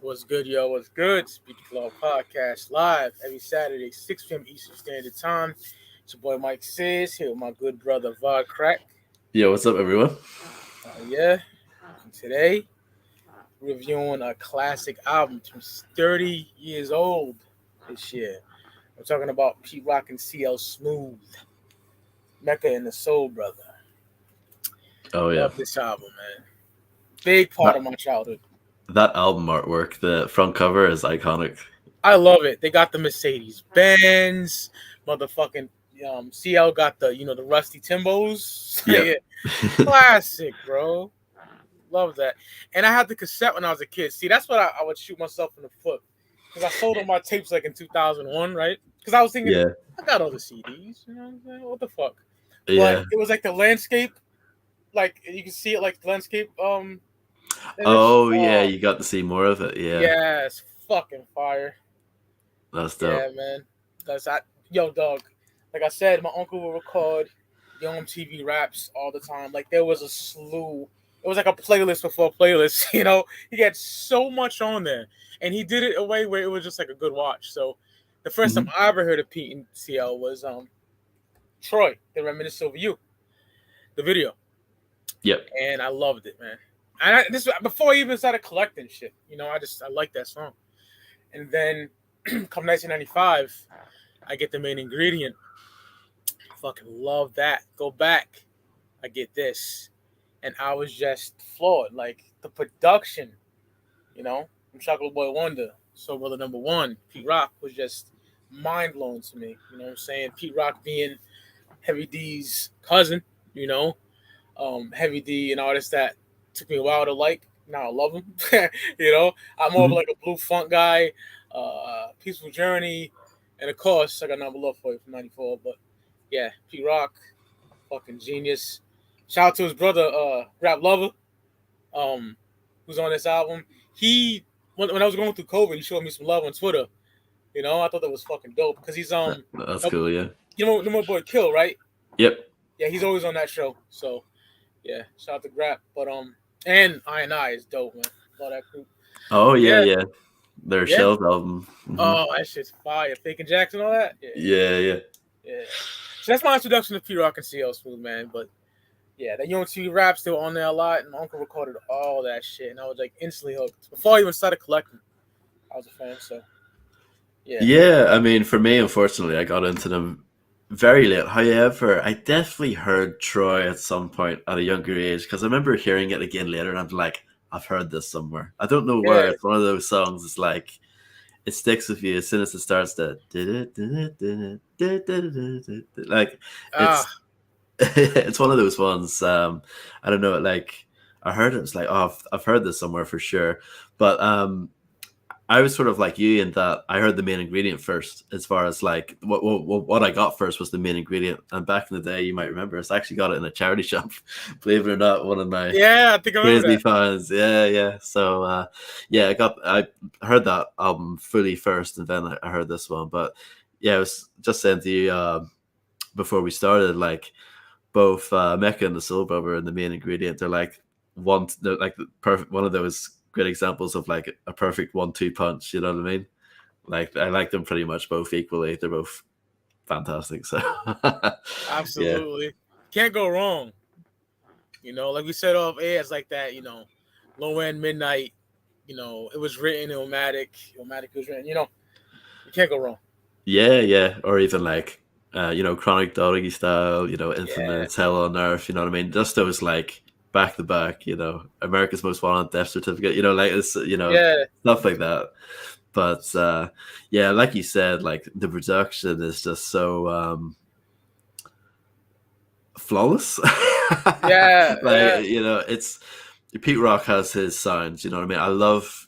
What's good, yo? What's good? It's Pete Rock Podcast live every Saturday, 6 p.m. Eastern Standard Time. It's your boy Mike Says here with my good brother Vod Crack. Yo, what's up, everyone? Yeah, and today reviewing a classic album. It's 30 years old this year. I'm talking about Pete Rock and C.L. Smooth, Mecca and the Soul Brother. Oh yeah, Love this album, man. Big part of that my childhood. that album artwork, the front cover is iconic. I love it. They got the Mercedes Benz, motherfucking CL got the rusty Timbos. Yep. Yeah, classic, bro. Love that. And I had the cassette when I was a kid. See, that's what I would shoot myself in the foot because I sold all my tapes like in 2001, right? Because I was thinking Yeah, I got all the CDs. You know what I'm saying? What the fuck? But yeah. it was like the landscape, like you can see it like the landscape. Image. Oh yeah, Oh, you got to see more of it. Yeah, yeah, it's fucking fire. that's Yeah, dope. man. Yo, dog. Like I said, my uncle would record Young TV raps all the time. Like there was a slew. It was like a playlist before playlist. He had so much on there, and he did it a way where it was just like a good watch. So, the first time Hmm. I ever heard of Pete and CL was T.R.O.Y. The Reminisce over you, the video, Yep. and I loved it, man. And this before I even started collecting shit. I like that song, and then come 1995. I get the main ingredient. Fucking love that. Go back. I get this. And I was just floored. Like the production, from Chocolate Boy Wonder, Soul Brother number one, Pete Rock was just mind blowing to me. You know what I'm saying? Pete Rock being Heavy D's cousin, you know. Heavy D, an artist that took me a while to like. Now I love him. I'm more of Hmm. like a blue funk guy, Peaceful Journey, and of course I got Number Love for you from '94. But yeah, Pete Rock, fucking genius. Shout out to his brother, Rap Lover, um, who's on this album. He when I was going through COVID, he showed me some love on Twitter. I thought that was fucking dope because he's That's cool. Yeah. my boy Kill, right? Yep. Yeah, he's always on that show. So yeah, shout out to Grap. But and I is dope, man. Love that group. Oh But yeah, yeah, yeah. Their yeah. Shells album. Hmm. Oh, that shit's fire. Fake and Jackson, all that. Yeah, Yeah, yeah. yeah. So that's my introduction to P Rock and CL Smooth, man. But yeah, that UNT rap still on there a lot, and my uncle recorded all that shit, and I was like instantly hooked. Before I even started collecting, I was a fan. So yeah, Yeah, I mean, for me, unfortunately, I got into them very late. However, I definitely heard Troy at some point at a younger age because I remember hearing it again later, and I'm like, I've heard this somewhere. I don't know where. yeah. It's one of those songs. It's like it sticks with you as soon as it starts to like Ah, it's it's one of those ones. I don't know. Like I heard it. It's like oh, I've heard this somewhere for sure. But I was sort of like you in that I heard the main ingredient first, as far as like what I got first was the main ingredient. And back in the day, you might remember, I actually got it in a charity shop. Believe it or not, one of my yeah. I think I remember crazy that. fans. Yeah, yeah. So yeah, I heard that album fully first, and then I heard this one. But yeah, I was just saying to you before we started, like both Mecca and the Soul Brother and the main ingredient, they're like the perfect one of those great examples of like a perfect 1-2 punch. You know what I mean? Like I like them pretty much both equally. They're both fantastic. So yeah, Absolutely, can't go wrong. Like we said off air, it's like that. Low end midnight. It was written Illmatic. Illmatic was written. You can't go wrong. yeah, yeah. Or even like Chronic Doggy Style. Yeah. Infamous, Hell on Earth. You know what I mean? Just those like back to back. America's Most Wanted, Death Certificate. Like it's Yeah. stuff like that. But yeah, like you said, like the production is just so flawless. Yeah. Like Yeah. it's Pete Rock has his sounds. You know what I mean? I love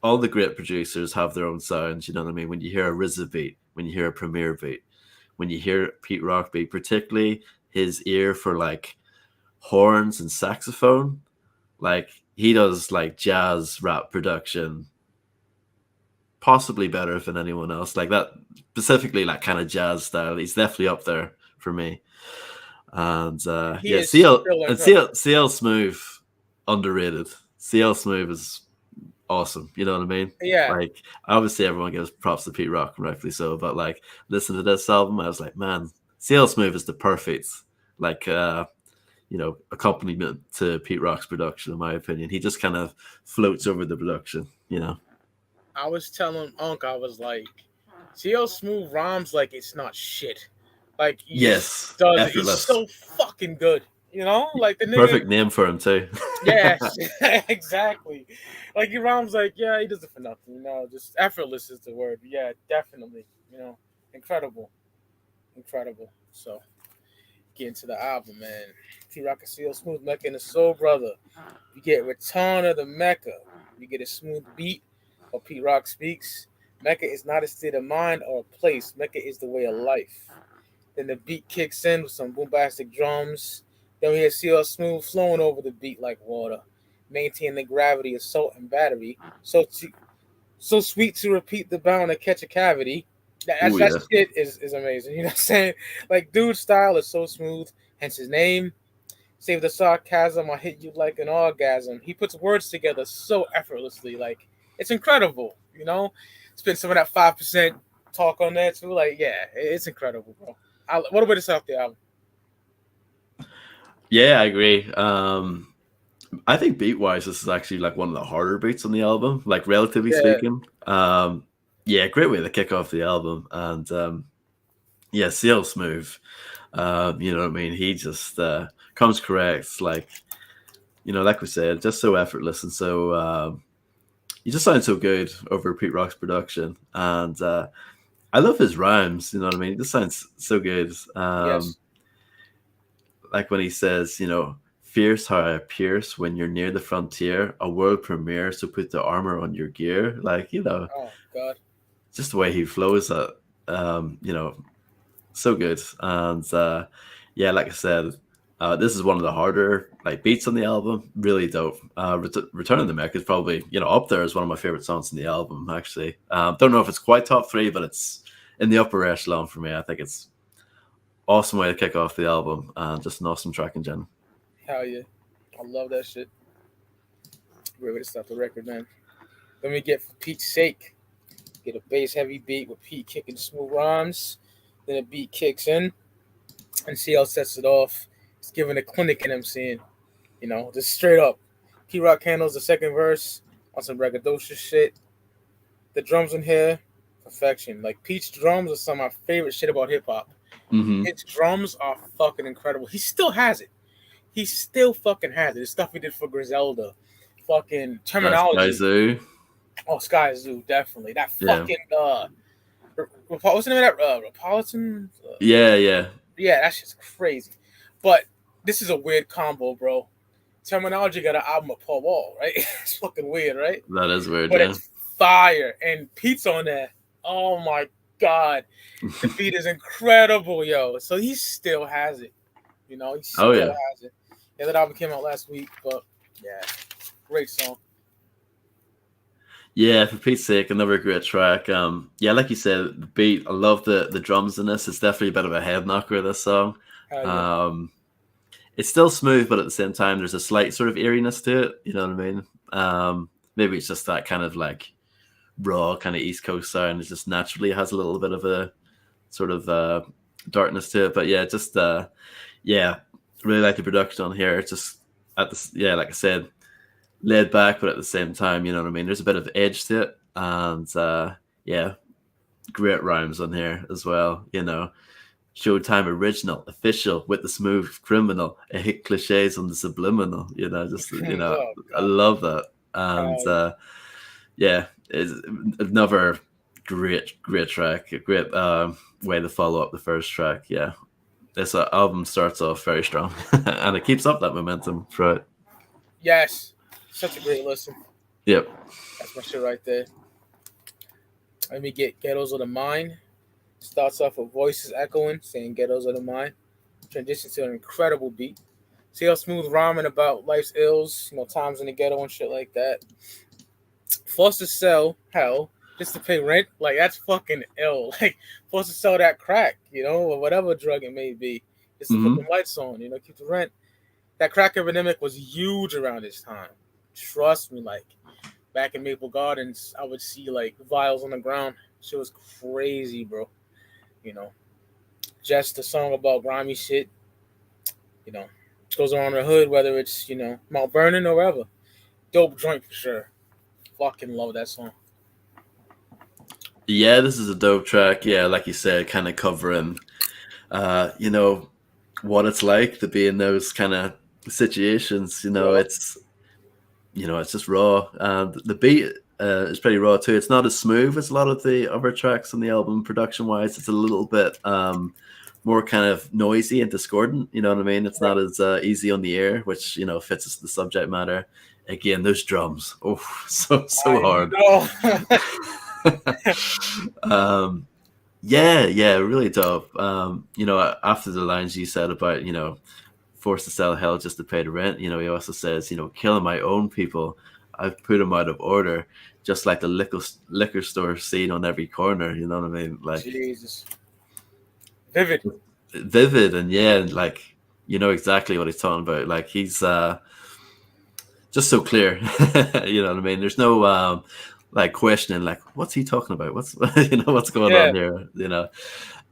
all the great producers have their own sounds. You know what I mean? When you hear a RZA beat, when you hear a Premier beat, when you hear Pete Rock beat, particularly his ear for like horns and saxophone, like he does like jazz rap production possibly better than anyone else. Like that, specifically like kind of jazz style. He's definitely up there for me. And He yeah, is still incredible. CL Smooth underrated. CL Smooth is awesome. You know what I mean? Yeah, Like, obviously, everyone gives props to Pete Rock, and rightfully so. But like, listen to this album, I was like, man, CL Smooth is the perfect like accompaniment to Pete Rock's production, in my opinion. He just kind of floats over the production. I was telling Unc, I was like, CL Smooth rhymes like it's not shit. Like he just Yes, does it. He's effortless. so fucking good. You know, like the nigga. Perfect name for him too. Yes, exactly. Like he rhymes like, yeah, he does it for nothing. You know, just effortless is the word. Yeah, definitely. You know, incredible, incredible. So get into the album, man. T Rock C.L. Smooth Mecca and the Soul Brother. You get Return of the Mecca. You get a smooth beat, or Pete Rock speaks. Mecca is not a state of mind or a place. Mecca is the way of life. Then the beat kicks in with some bombastic drums. Then we hear CL Smooth flowing over the beat like water, maintaining the gravity of salt and battery. So sweet to repeat the bound to catch a cavity. Oh That yeah. shit is amazing. You know what I'm saying? Like, dude's style is so smooth, hence his name. Save the sarcasm, I hit you like an orgasm. He puts words together so effortlessly. Like, it's incredible, you know? Spend some of that 5% talk on there, too. Like, yeah, it's incredible, bro. What a way to start off the album. Yeah, I agree. I think beat wise, this is actually like one of the harder beats on the album, like relatively Yeah, speaking. Yeah, great way to kick off the album, and yeah, CL Smooth. You know what I mean? He just comes correct, like like we said, just so effortless and so. He just sounds so good over Pete Rock's production, and I love his rhymes. You know what I mean? It just sounds so good. yes. Like when he says, fierce how I pierce when you're near the frontier, a world premiere, so put the armor on your gear. Like, Oh, God. just the way he flows that, so good. And yeah, like I said, this is one of the harder like beats on the album. Really dope. Return of the Mech is probably, up there as one of my favorite songs in the album, actually. Don't know if it's quite top three, but it's in the upper echelon for me. I think it's awesome way to kick off the album and just an awesome track in general. Hell yeah. I love that shit. Great way to start the record, man. Then we get For Pete's Sake. Get a bass heavy beat with Pete kicking smooth rhymes. Then a beat kicks in and CL sets it off. It's giving a clinic in MCing. You know, just straight up. Pete Rock handles the second verse on some braggadocious shit. The drums in here, perfection. Like Pete's drums are some of my favorite shit about hip hop. Mm-hmm. His drums are fucking incredible. He still has it. He still fucking has it. The stuff he did for Griselda. Fucking That's terminology. Zoo. Oh, Sky Zoo, definitely. That Yeah. fucking what's the name of that? Repolitan? Yeah. Yeah, that shit's crazy. But this is a weird combo, bro. Terminology got an album with Paul Wall, right? It's fucking weird, right? That is weird, But yeah. it's fire. And Pete's on there. Oh my God. The beat is incredible, yo. So he still has it. You know, he still Oh yeah. has it. Yeah, that album came out last week, but yeah, great song. Yeah, for Pete's sake, another great track. Yeah, like you said, the beat. I love the drums in this. It's definitely a bit of a head knocker. This song. Hell yeah. It's still smooth, but at the same time, there's a slight sort of eeriness to it. You know what I mean? Maybe it's just that kind of like raw kind of East Coast sound. It just naturally has a little bit of a sort of darkness to it. But yeah, just yeah, really like the production on here. It's just like I said, laid back, but at the same time, you know what I mean? There's a bit of edge to it. And yeah, great rhymes on here as well, Showtime original, official with the smooth criminal, a hit cliches on the subliminal, just, Oh, I God. love that. And Hell yeah. yeah, it's another great track, a great way to follow up the first track. Yeah, this album starts off very strong and it keeps up that momentum throughout. Yes. Such a great listen. Yep. That's my shit right there. Let me get Ghettos of the Mind. Starts off with voices echoing, saying Ghettos of the Mind. Transitions to an incredible beat. See how smooth rhyming about life's ills, times in the ghetto and shit like that. Forced to sell hell just to pay rent, like that's fucking ill. Like forced to sell that crack, or whatever drug it may be, just to put the lights on, keep the rent. That crack epidemic was huge around this time. Trust me, like back in Maple Gardens, I would see like vials on the ground. Shit was crazy, bro. You know, just a song about grimy shit. You know, goes on in the hood, whether it's Mount Vernon or wherever. Dope joint for sure. Fucking love that song. Yeah, this is a dope track. Yeah, like you said, kind of covering, you know, what it's like to be in those kind of situations. Yep. It's just raw, and the beat is pretty raw too. It's not as smooth as a lot of the other tracks on the album, production wise. It's a little bit more kind of noisy and discordant. You know what I mean? It's not as easy on the ear, which fits the subject matter. Again, those drums, oh, so hard. Yeah, really dope. After the lines you said about forced to sell hell just to pay the rent, he also says, killing my own people, I've put them out of order, just like the liquor store scene on every corner. You know what I mean? Like, Jesus, vivid, and like exactly what he's talking about. Like, he's just so clear. You know what I mean? There's no like questioning, like, what's he talking about? What's what's going on here?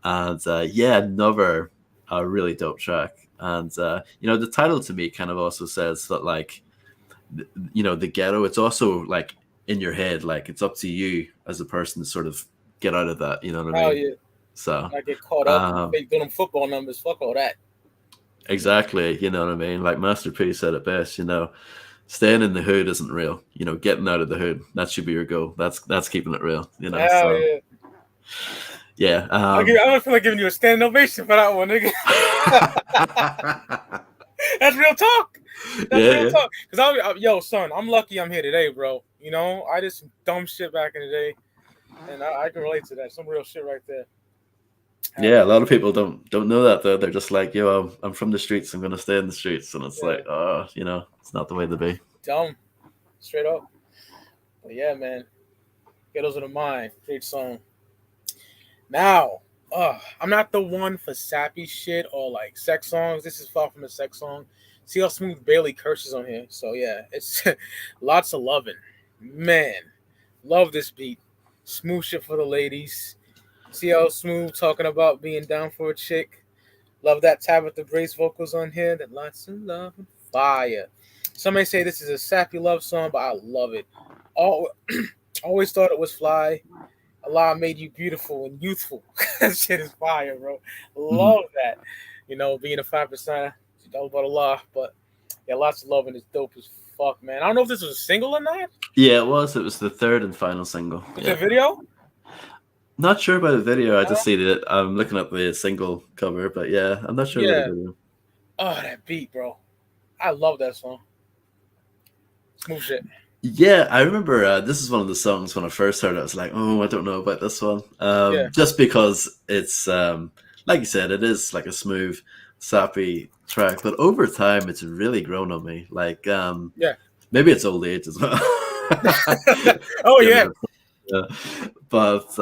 And another really dope track. And the title to me kind of also says that, like, the ghetto, it's also like in your head, like it's up to you as a person to sort of get out of that. You know what I mean? Yeah. So I get caught up doing them football numbers. Fuck all that. Exactly. You know what I mean? Like Master P said it best. Staying in the hood isn't real. Getting out of the hood, that should be your goal. That's keeping it real. Yeah. I don't feel like giving you a standing ovation for that one, nigga. That's real talk. Real talk. Because son, I'm lucky I'm here today, bro. I did some dumb shit back in the day, and I can relate to that. Some real shit right there. Yeah, a lot of people don't know that though. They're just like, yo, I'm from the streets. I'm gonna stay in the streets, and it's like, oh, it's not the way to be. Dumb, straight up. But yeah, man, Ghettos of the Mind, great song. Now, I'm not the one for sappy shit or like sex songs. This is far from a sex song. See how Smooth barely curses on here. So yeah, it's lots of loving. Man, love this beat. Smooth shit for the ladies. See how Smooth talking about being down for a chick. Love that Tabitha Brace vocals on here. That lots of love and fire. Some may say this is a sappy love song, but I love it. Always thought it was fly. Allah made you beautiful and youthful. That shit is fire, bro. Love that. Being a 5%, all about Allah. But yeah, lots of love and it's dope as fuck, man. I don't know if this was a single or not. Yeah, it was. It was the third and final single. The video? Not sure about the video. I just see that. I'm looking at the single cover, but yeah, I'm not sure about the video. Oh, that beat, bro. I love that song. Smooth shit. Yeah, I remember this is one of the songs when I first heard it. I was like, oh, I don't know about this one. Just because it's, like you said, it is like a smooth, sappy track. But over time, it's really grown on me. Like, maybe it's old age as well. Oh, yeah. But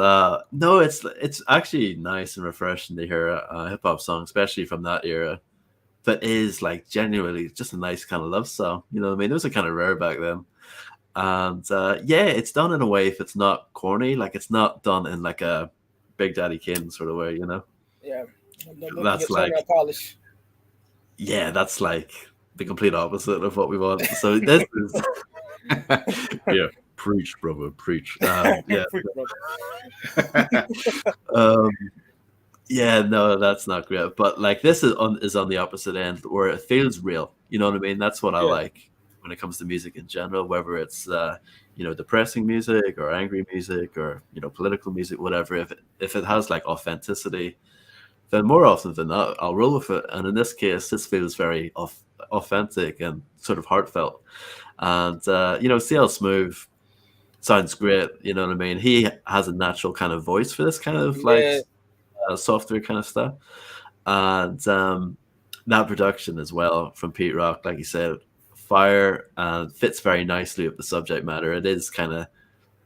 no, it's actually nice and refreshing to hear a hip hop song, especially from that era, that is like genuinely just a nice kind of love song. You know what I mean? Those are kind of rare back then. And it's done in a way if it's not corny, like it's not done in like a Big Daddy Kane sort of way, Yeah, that's like polish. Yeah, that's like the complete opposite of what we want. So this is yeah. Preach, brother, preach. Yeah. No, that's not great. But like this is on the opposite end where it feels real. You know what I mean? That's what I like when it comes to music in general, whether it's depressing music or angry music or political music, whatever. If it has like authenticity, then more often than not, I'll roll with it. And in this case, this feels very authentic and sort of heartfelt. And C.L. Smooth sounds great, you know what I mean? He has a natural kind of voice for this kind of like softer kind of stuff. And that production as well from Pete Rock, like you said, fire, and fits very nicely with the subject matter. It is kind of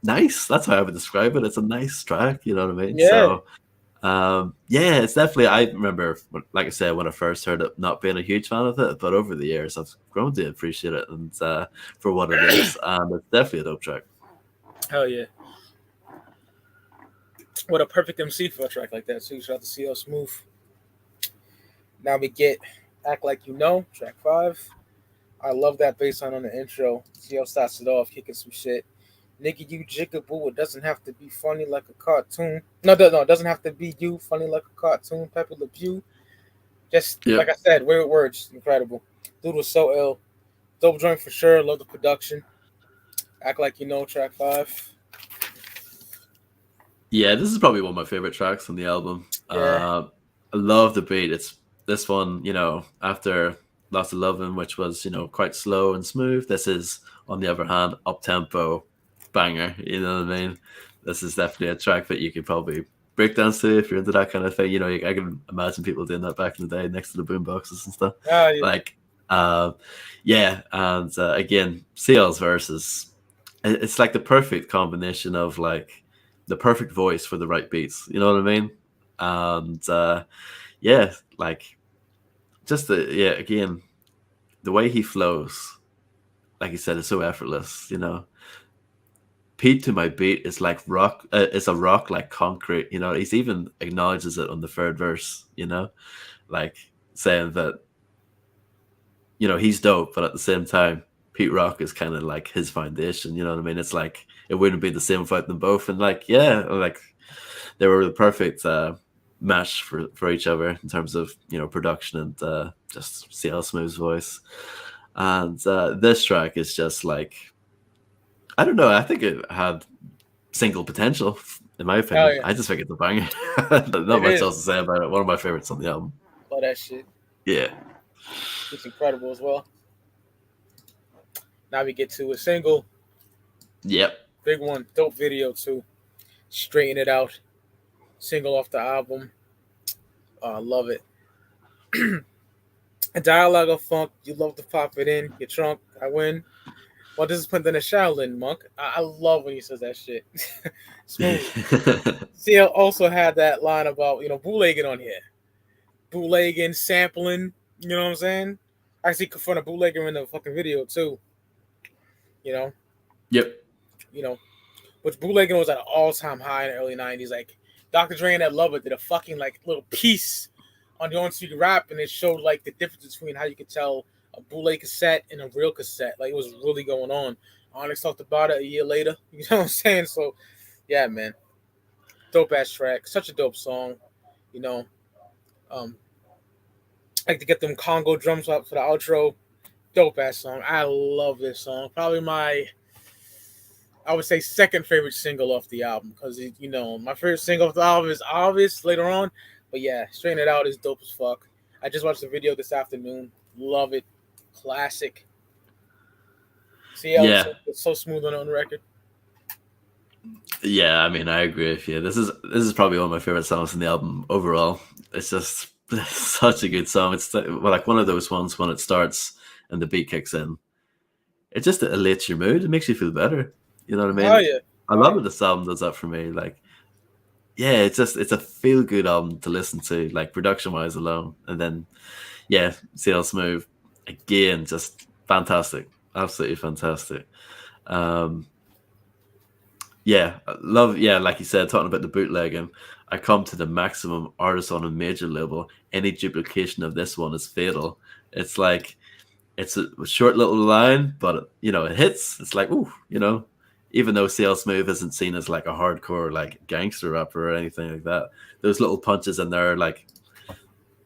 nice. That's how I would describe it. It's a nice track, you know what I mean? Yeah. So Yeah, it's definitely. I remember, like I said, when I first heard it, not being a huge fan of it, but over the years, I've grown to appreciate it and for what it is, and it's definitely a dope track. Hell yeah. What a perfect MC for a track like that. So shout out to C.L. Smooth. Now we get Act Like You Know, track 5. I love that bass line on the intro. CL starts it off, kicking some shit. Nigga, you jigaboo. It doesn't have to be funny like a cartoon. No, it doesn't have to be you funny like a cartoon. Pepe Le Pew. Just Yep. like I said, weird words, incredible. Dude was so ill. Dope joint for sure. Love the production. Act Like You Know, track 5. Yeah, this is probably one of my favorite tracks on the album. Yeah. I love the beat. It's this one, after Lots of Lovin', which was, quite slow and smooth. This is, on the other hand, up tempo banger. You know what I mean? This is definitely a track that you could probably break dance to if you're into that kind of thing. I can imagine people doing that back in the day next to the boom boxes and stuff. Oh, yeah. Like, yeah, and again, CL's verses. It's like the perfect combination of like the perfect voice for the right beats. You know what I mean? And yeah, like just again, the way he flows, like you said, is so effortless. Pete to my beat is like rock. It's a rock like concrete. He's even acknowledges it on the third verse. Like saying that he's dope, but at the same time, Pete Rock is kind of like his foundation. You know what I mean? It's like it wouldn't be the same without them both. And like, yeah, like they were the perfect match for each other in terms of production and just CL Smooth's voice. And this track is just like, I don't know. I think it had single potential, in my Hell opinion. yeah. I just think it's a banger. Not It much is. else to say about it. One of my favorites on the album. Love that shit. Yeah. It's incredible as well. Now we get to a single. Yep. Big one. Dope video too. Straighten It Out. Single off the album. I love it. A dialogue of funk. You love to pop it in. Your trunk. I win. Well, this is put in a Shaolin monk. I love when he says that shit. Smooth. CL also had that line about, bootlegging on here. Bootlegging, sampling, you know what I'm saying? I actually confront a bootlegger in the fucking video too. Yep. Which bootlegging was at an all-time high in the early 90s. Like, Dr. Dre and that Lover did a fucking, like, little piece on the On-Street Rap, and it showed, like, the difference between how you could tell a bootleg cassette and a real cassette. Like, it was really going on. Onyx talked about it a year later. You know what I'm saying? So, yeah, man. Dope-ass track. Such a dope song. I like to get them Congo drums up for the outro. Dope-ass song. I love this song. Probably I would say second favorite single off the album because, my favorite single off the album is Obvious later on. But, yeah, Straighten It Out is dope as fuck. I just watched the video this afternoon. Love it. Classic. CL is so smooth on the record. Yeah, I mean, I agree with you. This is probably one of my favorite songs in the album overall. It's just such a good song. It's like one of those ones when it starts and the beat kicks in. It just elates your mood. It makes you feel better. You know what I mean? Oh, yeah. I love it. This album does that for me. Like, yeah, it's a feel good album to listen to, like production wise alone. And then, yeah, CL Smooth again, just fantastic, absolutely fantastic. Yeah, love. Yeah, like you said, talking about the bootlegging, I come to the maximum artist on a major label. Any duplication of this one is fatal. It's like it's a short little line, but it hits. It's like ooh, even though CL Smooth isn't seen as like a hardcore like gangster rapper or anything like that, those little punches in there like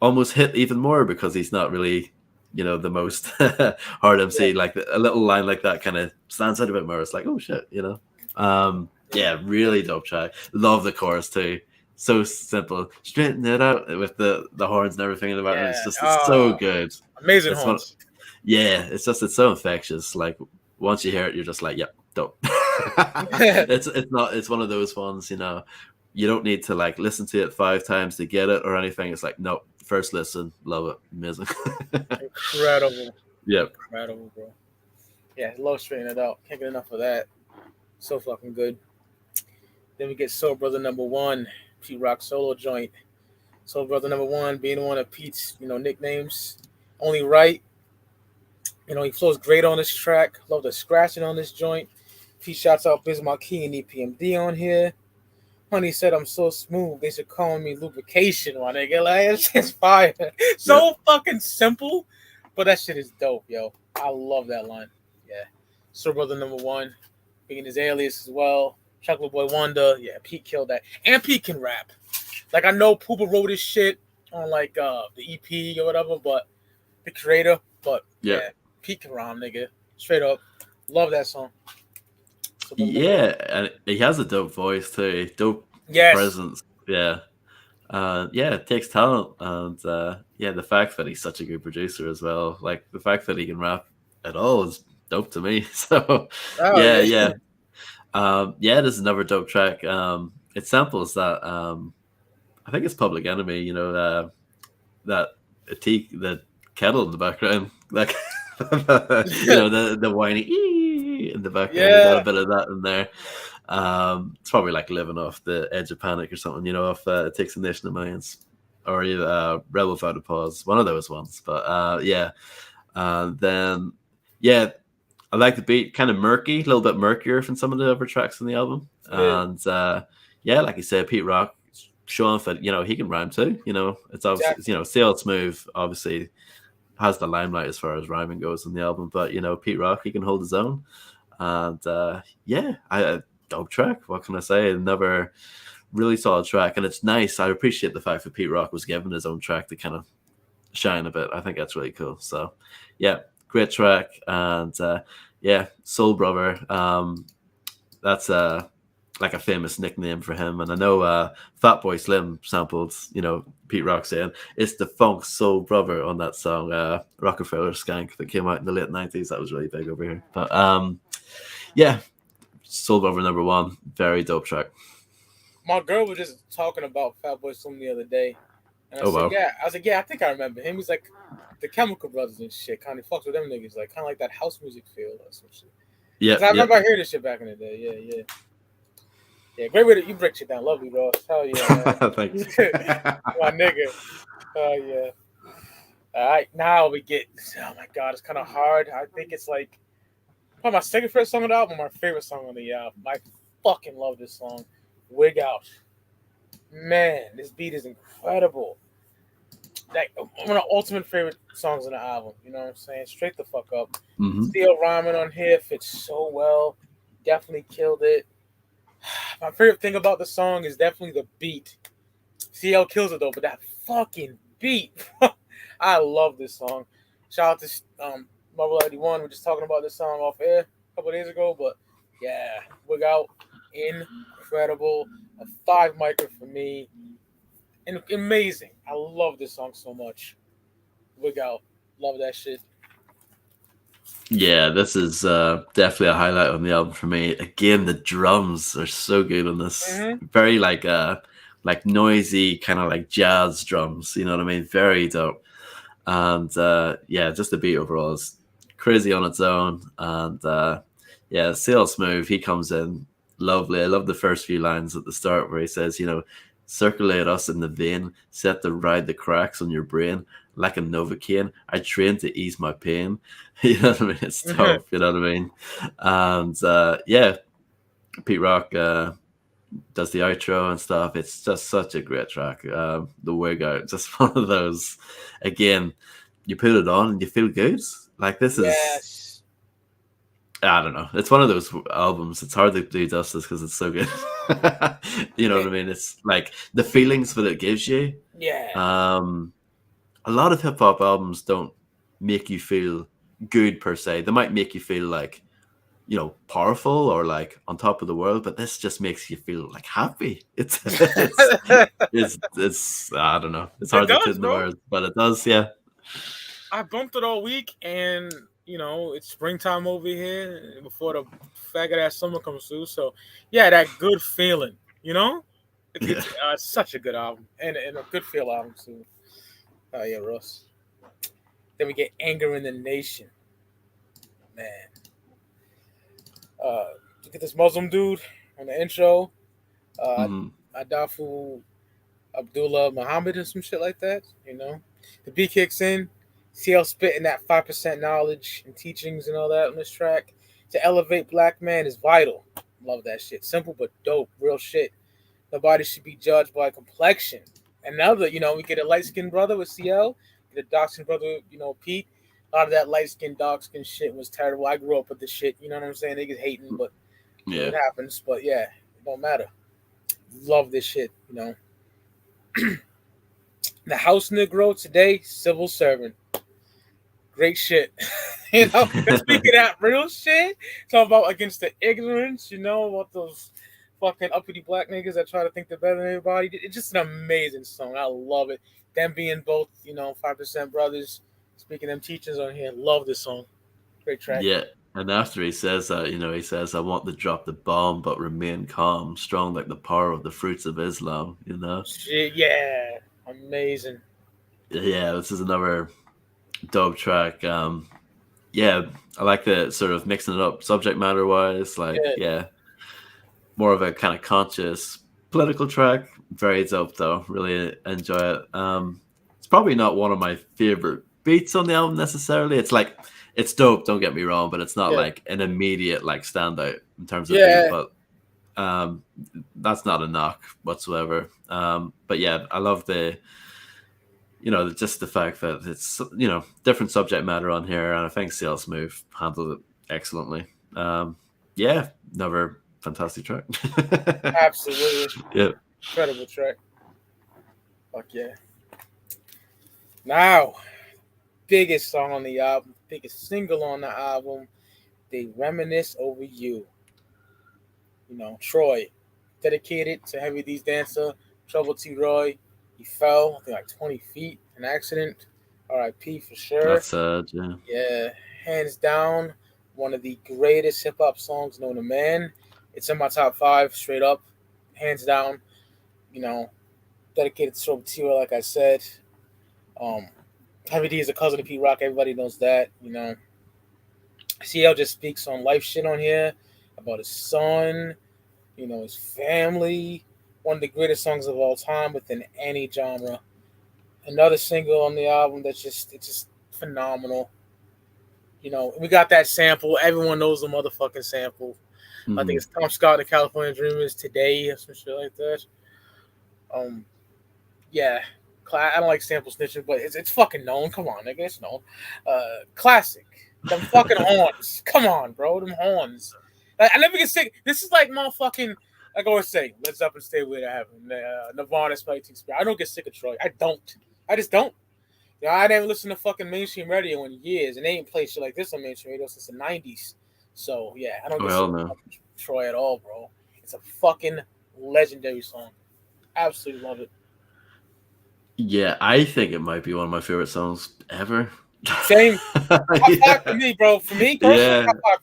almost hit even more because he's not really the most hard MC. Like a little line like that kind of stands out a bit more. It's like oh shit, yeah, really dope track. Love the chorus too. So simple. Straighten it out with the horns and everything in the background. Yeah. It's so good. Amazing horns. Yeah, it's so infectious. Like once you hear it, you're just like, yep, dope. It's one of those ones, you don't need to like listen to it 5 times to get it or anything. It's like, nope, first listen, love it, amazing. Incredible. Yep. Incredible, bro. Yeah, love Straighten It Out. Can't get enough of that. So fucking good. Then we get Soul Brother number 1. Pete Rock solo joint. Soul Brother number one being one of Pete's, nicknames. Only right. He flows great on this track. Love the scratching on this joint. Pete shouts out Biz Marquis and EPMD on here. Honey said I'm so smooth, they should call me lubrication, my nigga. Like, it's just fire. So fucking simple, but that shit is dope, yo. I love that line. Yeah. Soul Brother number one, being his alias as well. Chocolate Boy Wonder, yeah, Pete killed that. And Pete can rap. Like, I know Poopa wrote his shit on, like, the EP or whatever, but the creator, but, yeah, Pete can rhyme, nigga. Straight up. Love that song. Yeah, and he has a dope voice too, dope presence. Yeah. It takes talent, and the fact that he's such a good producer as well, like the fact that he can rap at all is dope to me. So this is another dope track. It samples that I think it's Public Enemy, that the kettle in the background, like the whiny in the background. You got a bit of that in there. It's probably like Living Off the Edge of Panic or something, off It Takes a Nation of Millions, or Rebel Without a Pause, one of those ones. But then I like the beat, kind of murky, a little bit murkier from some of the other tracks on the album. And like you said, Pete Rock showing that he can rhyme too. It's obviously C.L. Smooth obviously has the limelight as far as rhyming goes on the album, but Pete Rock, he can hold his own. And dope track. What can I say? Another really solid track, and it's nice. I appreciate the fact that Pete Rock was given his own track to kind of shine a bit. I think that's really cool. So, great track, and Soul Brother. That's like a famous nickname for him, and I know Fatboy Slim sampled, Pete Rock saying it's the funk soul brother on that song Rockefeller Skank that came out in the late 90s. That was really big over here. But Soul Brother number one, very dope track. My girl was just talking about Fatboy Slim the other day, and I said, I think I remember him. He's like the Chemical Brothers and shit. Kind of fucks with them niggas, like kind of like that house music feel or some shit. Yeah, I remember I heard this shit back in the day. Yeah, great way to you break shit down. Lovely, bro. Hell yeah, man. Thanks. My nigga. Hell yeah. All right, now we get. Oh my god, it's kind of hard. I think it's like probably my second favorite song on the album, my favorite song on the album. I fucking love this song, Wig Out. Man, this beat is incredible. Like one of the ultimate favorite songs on the album. You know what I'm saying? Straight the fuck up. Steel rhyming on here fits so well. Definitely killed it. My favorite thing about the song is definitely the beat. C.L. kills it though, but that fucking beat. I love this song. Shout out to Marvel 81. We're just talking about this song off air a couple of days ago, but yeah, Wig Out, incredible. A 5 micer for me. And amazing. I love this song so much. Wig Out. Love that shit. Yeah, this is definitely a highlight on the album for me. Again, the drums are so good on this. Mm-hmm. Very like noisy, kind of like jazz drums. You know what I mean? Very dope. And just the beat overall is crazy on its own. And C.L. Smooth, he comes in lovely. I love the first few lines at the start where he says, circulate us in the vein, set to ride the cracks on your brain. Like a Novocaine, I train to ease my pain. You know what I mean? It's tough, you know what I mean? And Pete Rock does the outro and stuff. It's just such a great track. The Wig Out, just one of those. Again, you put it on and you feel good. Like this is, I don't know. It's one of those albums. It's hard to do justice because it's so good. You know what I mean? It's like the feelings that it gives you. Yeah. A lot of hip hop albums don't make you feel good per se. They might make you feel like, powerful or like on top of the world, but this just makes you feel like happy. It's I don't know. It's hard to put in the words, but it does. Yeah. I bumped it all week, and it's springtime over here before the faggot ass summer comes through. So yeah, that good feeling. It's such a good album and a good feel album too. Oh yeah, Russ. Then we get Anger in the Nation. Man. You get this Muslim dude on the intro. Adafu Abdullah Muhammad or some shit like that. The beat kicks in. CL spitting that 5% knowledge and teachings and all that on this track to elevate black man is vital. Love that shit. Simple but dope. Real shit. Nobody should be judged by complexion. Another, we get a light skinned brother with CL, get a dark skinned brother, Pete. A lot of that light skinned, dark skinned shit was terrible. I grew up with this shit, you know what I'm saying? Niggas hating, but Yeah. it happens. But yeah, it don't matter. Love this shit, The house Negro today, civil servant. Great shit. Speaking of that real shit, talking about against the ignorance, about those fucking uppity black niggas that try to think they're better than everybody. It's just an amazing song. I love it. Them being both, 5% brothers, speaking them teachings on here. Love this song. Great track. Yeah. And after he says that, he says, I want to drop the bomb, but remain calm, strong like the power of the fruits of Islam, Shit, yeah. Amazing. Yeah, this is another dope track. Yeah, I like the sort of mixing it up subject matter wise. Like, yeah, more of a kind of conscious political track. Very dope though. Really enjoy it. It's probably not one of my favorite beats on the album necessarily. It's like, it's dope, don't get me wrong, but it's not like an immediate like standout in terms of beat. But that's not a knock whatsoever. But yeah, I love the just the fact that it's different subject matter on here, and I think CL Smooth handled it excellently. Yeah, another fantastic track. Absolutely. Yeah. Incredible track. Fuck yeah. Now, biggest song on the album, biggest single on the album, they reminisce over you. T.R.O.Y, dedicated to Heavy D's dancer, Trouble T.R.O.Y. He fell, I think, like 20 feet, an accident. R.I.P. for sure. That's sad, yeah. Yeah, hands down, one of the greatest hip hop songs known to man. It's in my top 5, straight up, hands down. Dedicated to Trouble T.R.O.Y, like I said. Heavy D is a cousin of Pete Rock. Everybody knows that. CL just speaks on life shit on here about his son, his family. One of the greatest songs of all time within any genre. Another single on the album it's just phenomenal. We got that sample. Everyone knows the motherfucking sample. Mm-hmm. I think it's Tom Scott and the California Dreamers Today or some shit like that. Yeah. I don't like sample snitching, but it's fucking known. Come on, nigga, it's known. Classic. Them fucking horns. Come on, bro. Them horns. I never get sick. This is like motherfucking, like I always say, let's up and stay with it heaven. Nirvana, Spike Spirit. I don't get sick of Troy. I don't. I just don't. I didn't listen to fucking mainstream radio in years, and they ain't played shit like this on mainstream radio since the 90s. So, yeah, I don't get sick of Troy at all, bro. It's a fucking legendary song. Absolutely love it. Yeah, I think it might be one of my favorite songs ever. Same. Top 5 for me, bro. For me, personally, top 5.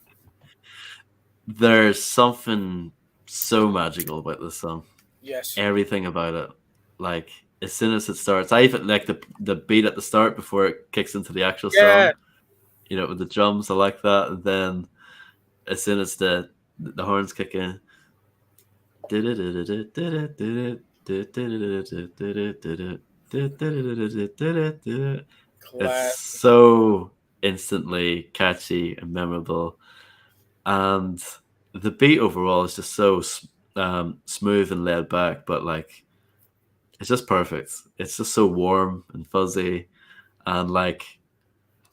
There's something so magical about this song. Yes. Everything about it. Like, as soon as it starts, I even like the beat at the start before it kicks into the actual song. With the drums, I like that. And then as soon as the horns kick in. It's so instantly catchy and memorable, and the beat overall is just so smooth and laid back, but like it's just perfect. It's just so warm and fuzzy, and like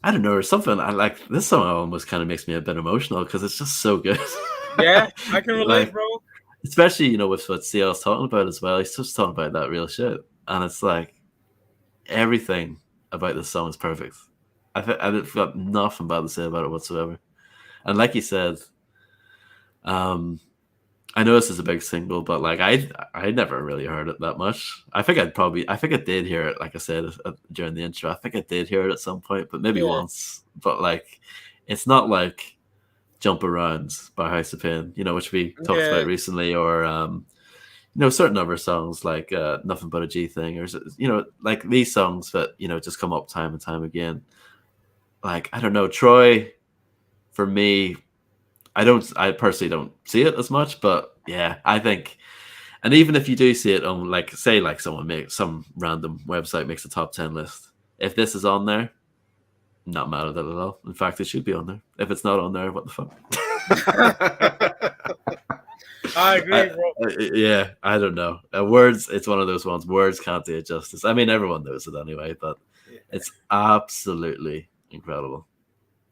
I don't know, or something. I like this song almost kind of makes me a bit emotional because it's just so good. Yeah, I can relate, bro. Especially with what CL's talking about as well. He's just talking about that real shit, and it's like everything about this song is perfect. I've got nothing bad to say about it whatsoever. And like you said, I know this is a big single, but like I never really heard it that much. I think I did hear it, like I said during the intro. I think I did hear it at some point, but maybe once. But like, it's not like "Jump Around" by House of Pain, which we talked about recently, or certain other songs like "Nothing But a G Thing," or like these songs that just come up time and time again. Like I don't know, Troy. For me, I personally don't see it as much, but yeah, I think And even if you do see it on, like, say, like someone makes some random website makes a top 10 list, if this is on there, not mad at it at all. In fact, it should be on there. If it's not on there, what the fuck? I agree, bro. Yeah, I don't know. Words, it's one of those ones. Words can't do it justice. I mean, everyone knows it anyway, but Yeah. it's absolutely incredible.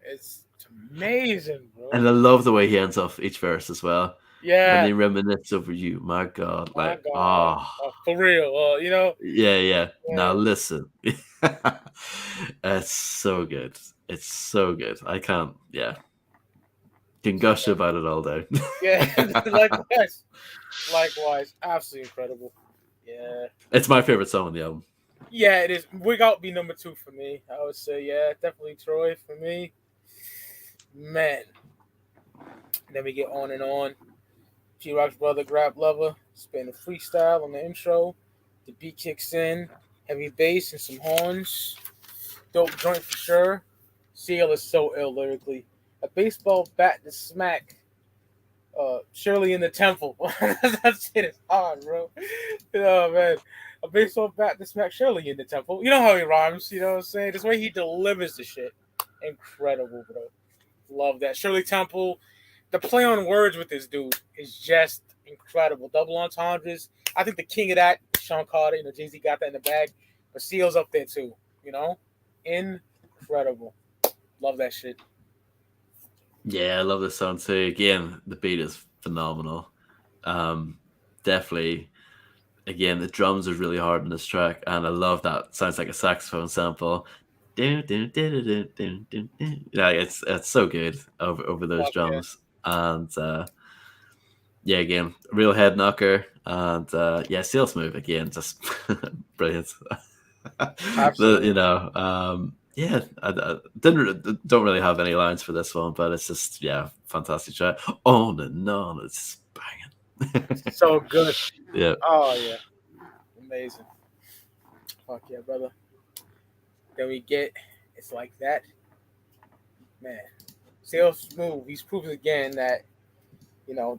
It's amazing, bro. And I love the way he ends off each verse as well. When Yeah. they reminisce over you, my God, My like, God. For real. yeah. Now Yeah. listen, it's so good. It's so good. I can't, yeah, can gush about it all day. Yeah. Likewise. Likewise. Absolutely incredible. Yeah. It's my favorite song on the album. Yeah, it is. Wig Out be number 2 for me. I would say, yeah, definitely T.R.O.Y for me. Man. Then we get on and on. T-Rock's brother, Grab Lover, spin a freestyle on the intro. The beat kicks in, heavy bass and some horns. Dope joint for sure. C.L is so ill lyrically. A baseball bat to smack Shirley in the temple. That shit is hard, bro. Oh, man. A baseball bat to smack Shirley in the temple. You know how he rhymes, you know what I'm saying? This way he delivers the shit. Incredible, bro. Love that. Shirley Temple. The play on words with this dude is just incredible. Double entendres. I think the king of that, Sean Carter. Jay-Z got that in the bag. But CL's up there too. Incredible. Love that shit. Yeah, I love this song too. Again, the beat is phenomenal. Definitely. Again, the drums are really hard in this track, and I love that. Sounds like a saxophone sample. Yeah, it's so good over those Fuck yeah. drums, and yeah, again, real head knocker, and yeah, Seal Smooth again, just brilliant. Absolutely. Yeah, I don't really have any lines for this one, but it's just, yeah, fantastic track. On and on, it's banging. So good. Yeah. Oh yeah. Amazing. Fuck yeah, brother. Then we get It's Like That. Man. CL Smooth, he's proven again that,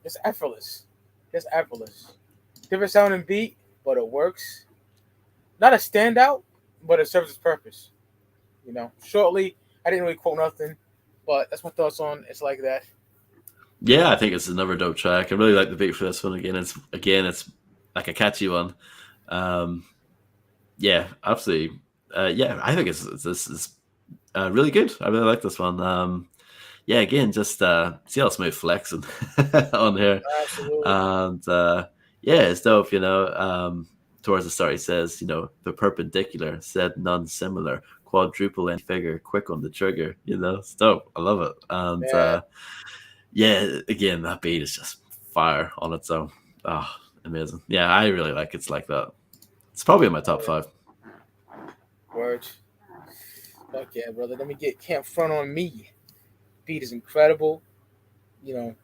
just effortless. Just effortless. Different sounding beat, but it works. Not a standout, but it serves its purpose. Shortly, I didn't really quote nothing, but that's my thoughts on It's Like That. Yeah, I think it's another dope track. I really like the beat for this one. It's like a catchy one. Yeah, absolutely. Yeah, I think this is really good. I really like this one. Yeah, again, just see how smooth flexing on here, Absolutely. and yeah, it's dope. Towards the start, he says, the perpendicular said none similar, quadruple in figure, quick on the trigger. It's dope. I love it, and yeah, again, that beat is just fire on its own. Oh, amazing. Yeah, I really like It's Like That. It's probably in my top 5. Words. Fuck yeah, brother. Let me get Can't Front on Me. Beat is incredible.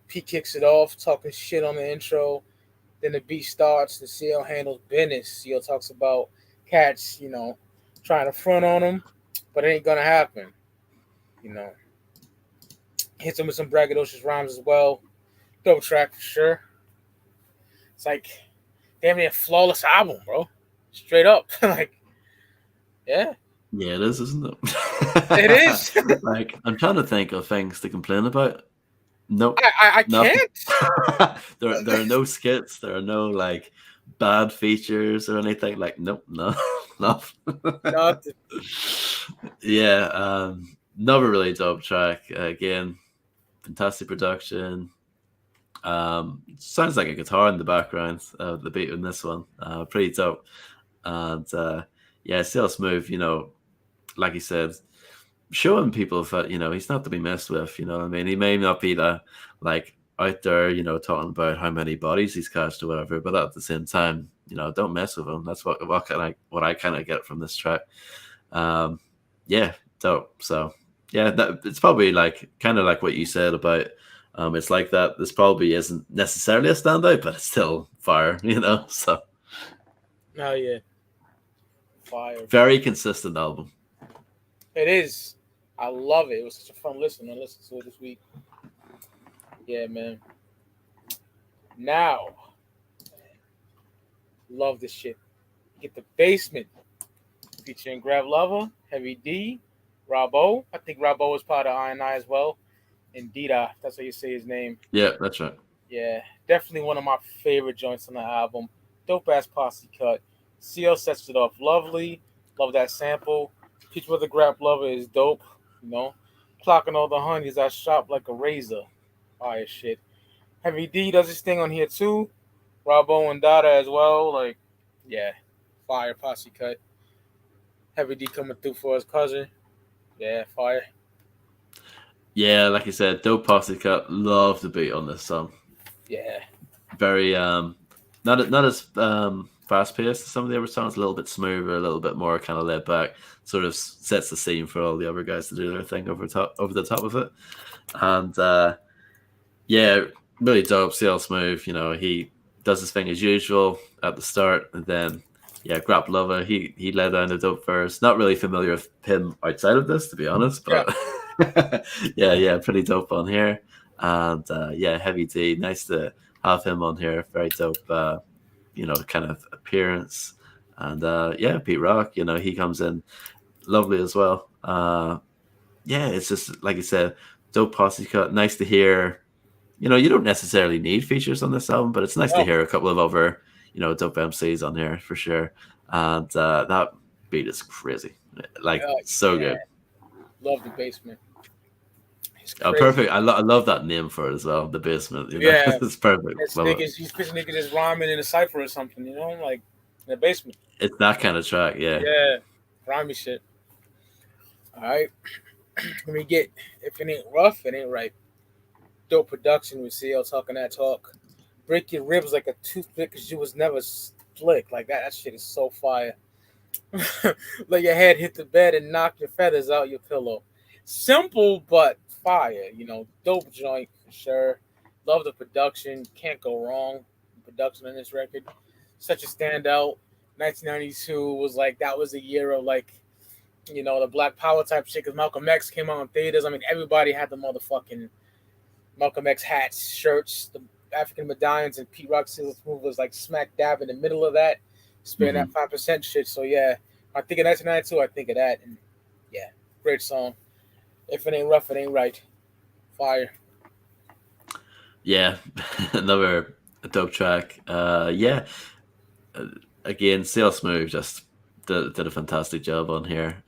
Pete kicks it off, talking shit on the intro. Then the beat starts. The CL handles business. CL talks about cats, trying to front on him, but it ain't gonna happen. Hits him with some braggadocious rhymes as well. Dope track for sure. It's like damn near a flawless album, bro. Straight up. Yeah. Yeah, it is, isn't it? It is. Like, I'm trying to think of things to complain about. Nope. I can't. There are no skits. There are no like bad features or anything. Like, nope, no, Nothing. Yeah, another really dope track. Again, fantastic production. Sounds like a guitar in the background. The beat in this one, pretty dope. And yeah, still smooth. Like he said, showing people that he's not to be messed with. You know what I mean? He may not be that like out there, talking about how many bodies he's catched or whatever, but at the same time, don't mess with him. That's what I kind of get from this track. Yeah, dope. So yeah, it's probably like kind of like what you said about. It's like that. This probably isn't necessarily a standout, but it's still fire. So. Oh yeah. Fire. Very consistent album. It is. I love it. It was such a fun listen. I listened to it this week. Yeah, man. Now, Love this shit. You get the Basement featuring Grab Lover, Heavy D, Robbo. I think Robbo was part of I as well. And Dita, that's how you say his name. Yeah, that's right. Yeah, definitely one of my favorite joints on the album. Dope ass posse cut. CL sets it off lovely. Love that sample. Peach with the Grab Lover is dope. You know, clocking all the honeys I shop like a razor. Fire shit. Heavy D does his thing on here too. Robbo and Dada as well. Like, yeah, fire posse cut. Heavy D coming through for his cousin. Yeah, fire. Yeah, like you said, dope posse cut. Love the beat on this song. Yeah. Very not as fast paced as some of the other songs. A little bit smoother, a little bit more kind of laid back. Sort of sets the scene for all the other guys to do their thing over the top of it. And yeah, really dope. CL Smooth. You know, he does his thing as usual at the start, and then yeah, Grab Lover. He led down the dope verse. Not really familiar with him outside of this, to be honest, but yeah, pretty dope on here. And yeah, Heavy D. Nice to have him on here. Very dope. Kind of appearance. And yeah, Pete Rock. You know, he comes in lovely as well. Yeah, it's just like you said, dope posse cut. Nice to hear. You know, you don't necessarily need features on this album, but it's nice to hear a couple of other, dope MCs on here for sure. And that beat is crazy. Like, so good. Love the Basement. Oh, perfect. I love that name for it as well, the Basement. Yeah. It's perfect. He's niggas just rhyming in a cipher or something, like in the basement. It's that kind of track, yeah. Yeah, rhymey shit. All right. Let me get, if it ain't rough, it ain't right. Dope production with CL talking that talk. Break your ribs like a toothpick because you was never slick. Like that shit is so fire. Let your head hit the bed and knock your feathers out your pillow. Simple but fire, dope joint for sure. Love the production. Can't go wrong. The production on this record. Such a standout. 1992 was like, that was a year of like, the Black Power type shit because Malcolm X came out in theaters. I mean, everybody had the motherfucking Malcolm X hats, shirts, the African medallions, and Pete Rock C.L. was like smack dab in the middle of that, spitting that 5% shit. So yeah, I think of 1992, I think of that, and yeah, great song. If it ain't rough, it ain't right. Fire. Yeah, another dope track. Again, CL Smooth just did a fantastic job on here.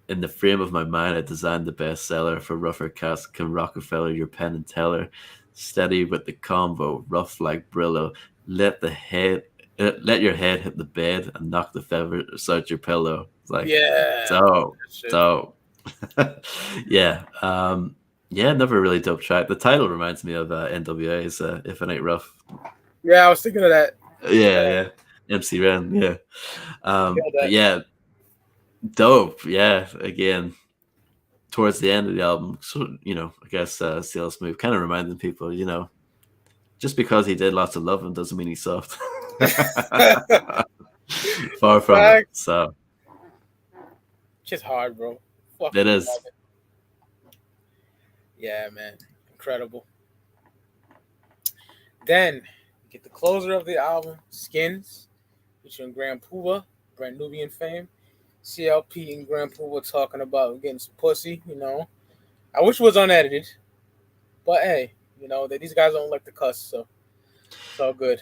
In the frame of my mind, I designed the bestseller for rougher cats. Can Rockefeller, your Penn and Teller, steady with the combo, rough like Brillo. Let your head hit the bed and knock the feathers out your pillow. It's like, yeah, dope. Yeah, another really dope track. The title reminds me of NWA's "If It Ain't Rough." Yeah, I was thinking of that. Yeah. MC Ren, yeah. But yeah, dope. Yeah, again, towards the end of the album, so I guess CL Smooth kind of reminding people, just because he did lots of Lovin doesn't mean he's soft. Far from it. So, just hard, bro. It is. Yeah, man, incredible. Then get the closer of the album, Skins, featuring Grand Puba, Brand Nubian fame. CLP and Grand Puba talking about getting some pussy, I wish it was unedited, but hey, these guys don't like to cuss, so it's all good.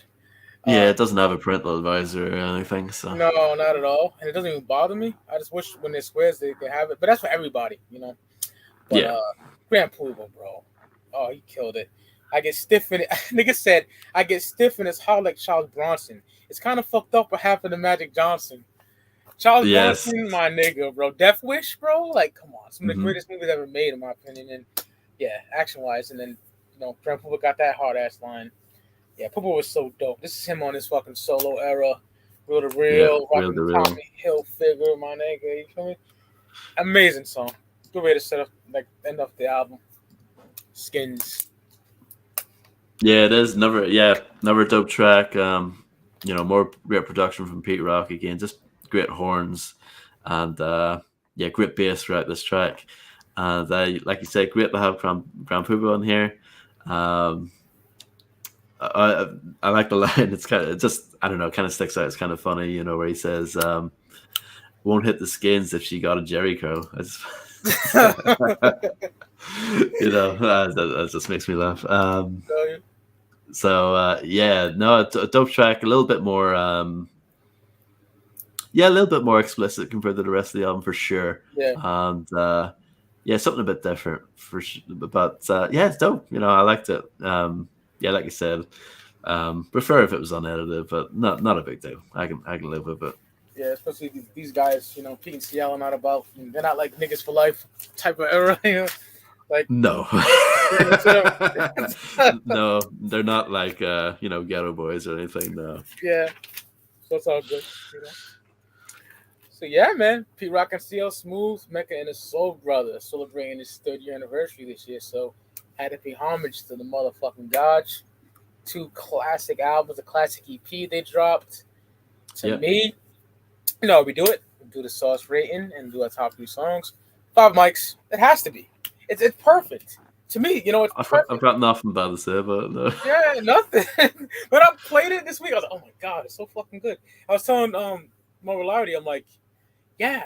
Yeah, it doesn't have a parental advisor or anything, so. No, not at all. And it doesn't even bother me. I just wish when they're squares they could have it. But that's for everybody, But, yeah. Grand Puba, bro. Oh, he killed it. I get stiff in it. Nigga said, I get stiff in his heart like Charles Bronson. It's kind of fucked up for half of the Magic Johnson. Charles Bronson, my nigga, bro. Death Wish, bro. Like, come on. Some of the greatest movies ever made, in my opinion. And, yeah, action-wise. And then, Grand Puba got that hard-ass line. Yeah, Puba was so dope. This is him on his fucking solo era. Real to real. Yeah, real to real. Tommy Hill figure, my nigga. You feel me? Amazing song. Good way to set up, end off the album. Skins. Yeah, it is. Another dope track. More great production from Pete Rock again. Just great horns. And, great bass throughout this track. And, like you said, great to have Grand Puba on here. I like the line. It's kind of just I don't know, kind of sticks out. It's kind of funny, you know, where he says, "Won't hit the skins if she got a Jerry curl." You know, that just makes me laugh. So yeah, no, a dope track, a little bit more, yeah, a little bit more explicit compared to the rest of the album for sure. Yeah. And yeah, something a bit different for sure. But yeah, it's dope. You know, I liked it. Yeah, like you said, prefer if it was unedited, but not a big deal. I can live with it. Yeah, especially these guys, you know, Pete and C.L. are not about. They're not like niggas for life type of era. You know? Like no, no, they're not like you know, Ghetto Boys or anything. No. Yeah, so it's all good. You know. So yeah, man, Pete Rock and C.L. Smooth, Mecca and his Soul Brother celebrating his 3rd year anniversary this year. So had to pay homage to the motherfucking gods. 2 classic albums, a classic EP they dropped. To me, you know, we do it. We do the sauce rating and do our top 3 songs. 5 mics. It has to be. It's perfect. To me, you know, it's perfect. I've got nothing bad to say about it, though. Yeah, nothing. When I played it this week, I was like, oh my God, it's so fucking good. I was telling More Reliability, I'm like, yeah,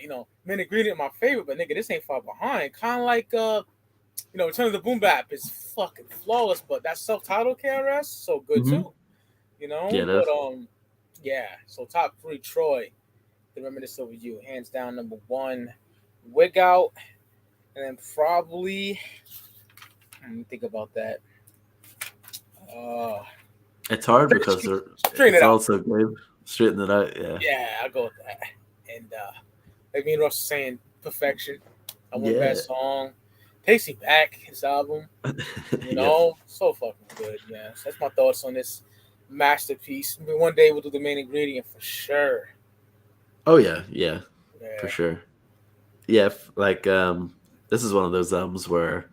you know, Main Ingredient my favorite, but nigga, this ain't far behind. Kind of like, you know, Return of the Boom Bap is fucking flawless, but that self-titled KRS so good too. You know, yeah, but yeah. So top 3, T.R.O.Y, The Reminisce Over You, hands down number 1. Wig Out, and then probably. Let me think about that. It's hard because it's also good. Straighten it out, yeah. Yeah, I'll go with that. And like me and Russ saying, Perfection. I want that song. Takes me back, his album. You know, so fucking good. Yeah, so that's my thoughts on this masterpiece. I mean, one day we'll do the Main Ingredient for sure. Oh yeah, for sure. Yeah, like this is one of those albums where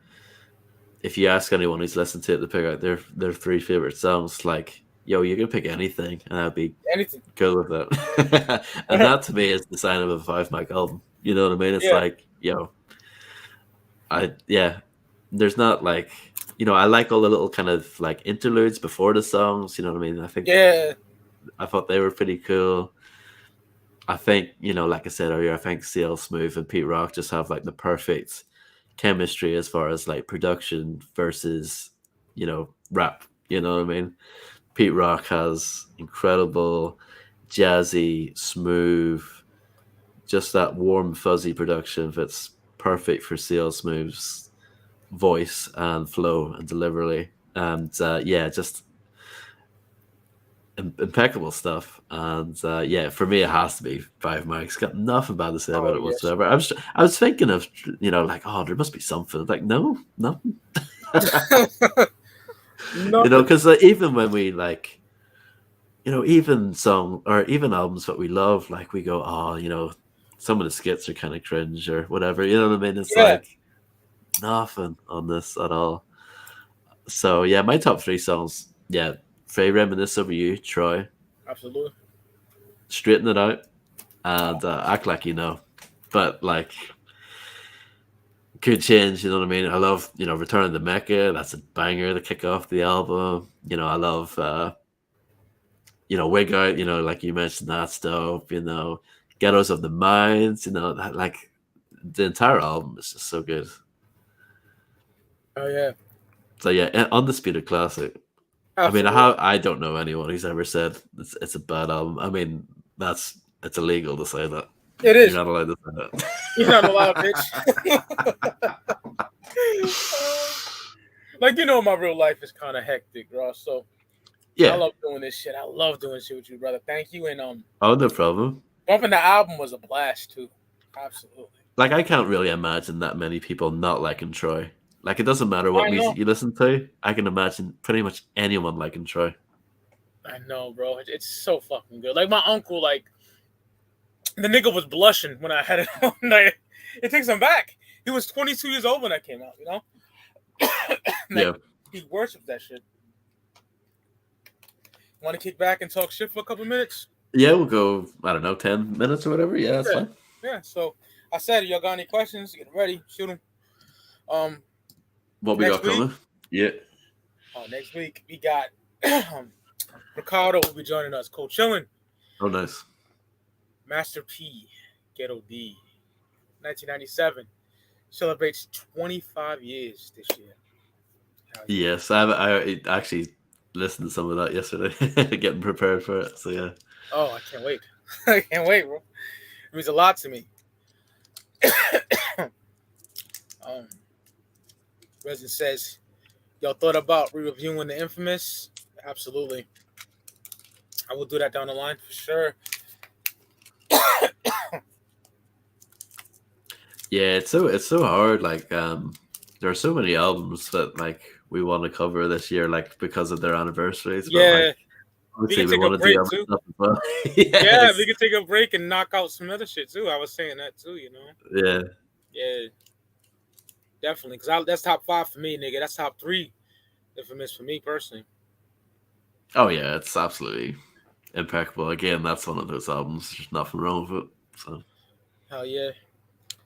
if you ask anyone who's listened to it to pick out their 3 favorite songs, like, yo, you can pick anything, and I'd be good with it. And that to me is the sign of a 5 mic album. You know what I mean? It's like, yo, there's not like, you know, I like all the little kind of like interludes before the songs. You know what I mean? I think I thought they were pretty cool. I think, you know, like I said earlier, I think C.L. Smooth and Pete Rock just have like the perfect chemistry as far as like production versus, you know, rap. You know what I mean? Pete Rock has incredible, jazzy, smooth, just that warm, fuzzy production that's perfect for C.L. Smooth's voice and flow and delivery. And yeah, just impeccable stuff. And yeah, for me, it has to be 5 mics. Got nothing bad to say about it whatsoever. I was thinking of, you know, like, oh, there must be something. Like, no, nothing. You know, because even when we like, you know, even albums that we love, like we go, oh, you know, some of the skits are kind of cringe or whatever. You know what I mean? It's like nothing on this at all. So yeah, my top 3 songs, yeah, Reminisce Over You, T.R.O.Y. Absolutely. Straighten It Out, and Act Like You Know. But like, could change, you know what I mean? I love, you know, Return to Mecca. That's a banger to kick off the album. You know, I love, you know, Wig Out, you know, like you mentioned, that stuff, you know, Ghettos of the Minds, you know, that, like, the entire album is just so good. Oh, yeah. So, yeah, undisputed classic. Absolutely. I mean, I don't know anyone who's ever said it's a bad album. I mean, it's illegal to say that. It is. You're not allowed to say that. You're not allowed, bitch. Like, you know, my real life is kind of hectic, Ross. So, yeah, I love doing this shit. I love doing shit with you, brother. Thank you. And oh, no problem. Bumping the album was a blast too. Absolutely. Like, I can't really imagine that many people not liking T.R.O.Y. Like, it doesn't matter what music you listen to. I can imagine pretty much anyone liking T.R.O.Y. I know, bro. It's so fucking good. Like, my uncle, like, the nigga was blushing when I had it on. Like, it takes him back. He was 22 years old when that came out, you know? Like, he worships that shit. Want to kick back and talk shit for a couple minutes? Yeah, we'll go, I don't know, 10 minutes or whatever. Yeah, that's fine. Yeah, so I said, y'all got any questions? Get ready. Shoot them. What we got coming? Yeah. Next week we got Ricardo will be joining us. Cold chilling. Oh, nice. Master P, Ghetto D, 1997 celebrates 25 years this year. Yes, I actually listened to some of that yesterday, getting prepared for it. So yeah. Oh, I can't wait. I can't wait, bro. It means a lot to me. Resin says, y'all thought about re-reviewing The Infamous? Absolutely. I will do that down the line for sure. Yeah, it's so hard. Like, there are so many albums that like we want to cover this year, like because of their anniversaries. Yeah. But, like, We can take a break too. Stuff as well. Yeah, we can take a break and knock out some other shit too. I was saying that too, you know. Yeah. Yeah. Definitely, because that's top 5 for me, nigga. That's top 3 Infamous for me personally. Oh yeah, it's absolutely impeccable. Again, that's one of those albums. There's nothing wrong with it. So. Hell yeah.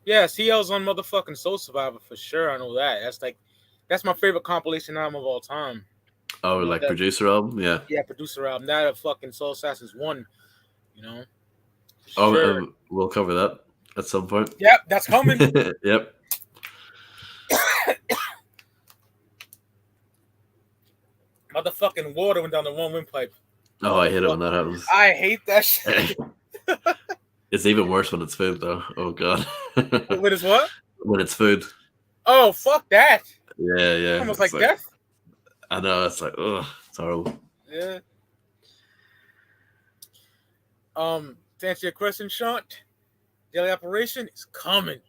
Yeah, CL's on motherfucking Soul Survivor for sure. I know that. That's my favorite compilation album of all time. Oh, like producer album? Yeah. Yeah, producer album. Not a fucking Soul Assassins 1, you know? Oh, sure. We'll cover that at some point. Yep, that's coming. Yep. Motherfucking water went down the wrong windpipe. Oh, I hate it when that happens. I hate that shit. It's even worse when it's food, though. Oh, God. When it's what? When it's food. Oh, fuck that. Yeah, yeah. Almost like death. I know. It's like, ugh, it's horrible. Yeah. To answer your question, Sean, daily operation is coming.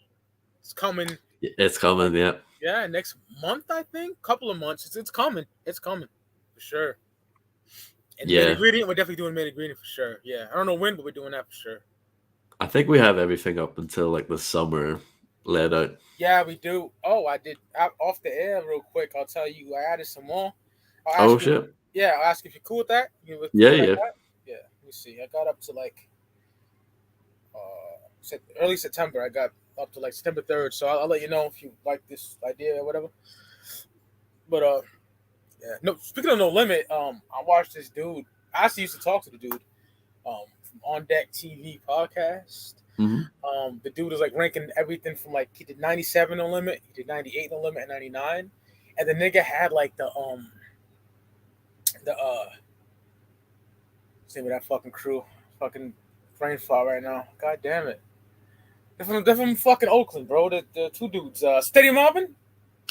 It's coming. It's coming, yeah. Yeah, next month, I think. Couple of months. It's coming. It's coming. For sure. And yeah. Main Ingredient, we're definitely doing Main Ingredient for sure. Yeah. I don't know when, but we're doing that for sure. I think we have everything up until like the summer laid out. Yeah, we do. Oh, I did. Off the air real quick, I'll tell you, I added some more. Oh, shit. Yeah, I'll ask if you're cool with that. Yeah. Yeah. Let me see. I got up to like early September. I got up to like September 3rd. So I'll let you know if you like this idea or whatever. But yeah. No. Speaking of No Limit, I watched this dude. I actually used to talk to the dude from On Deck TV podcast. Mm-hmm. The dude was like ranking everything from like he did 97 No Limit, he did 98 No Limit, and 99. And the nigga had like the same with that fucking crew, fucking brain fart right now. God damn it. They're from fucking Oakland, bro. The two dudes, Steady Mobbin.